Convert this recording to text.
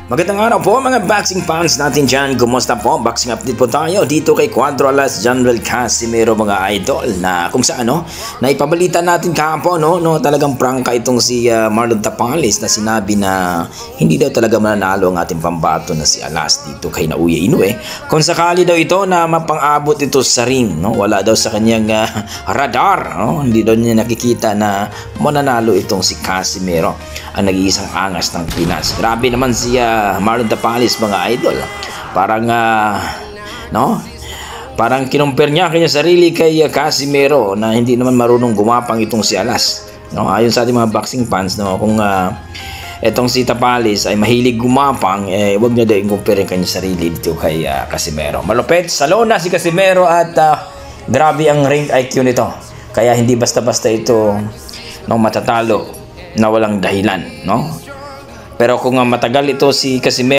Magandang araw po mga boxing fans natin dyan. Kumusta po? Boxing update po tayo dito kay Cuadro Alas General Casimero mga idol, na kung saan na ipabalita natin kahapon talagang prangka itong si Marlon Tapales na sinabi na hindi daw talaga mananalo ang ating pambato na si Alas dito kay Naoya Inoue. Kung sakali daw ito na mapang-abot ito sa ring, wala daw sa kanyang radar, hindi daw niya nakikita na mananalo itong si Casimero, ang nag-iisang angas ng Pinas. Grabe naman siya Marlon Tapales mga idol. Parang parang kinumpir niya kanya sarili kay Casimero na hindi naman marunong gumapang itong si Alas. Ayon sa ating mga boxing fans, kung etong si Tapales ay mahilig gumapang, wag niya daw i-compare kanya sarili dito kay Casimero. Malupit sa lona si Casimero at grabe ang ring IQ nito. Kaya hindi basta-basta ito matatalo na walang dahilan, Pero kung matagal ito si Casimero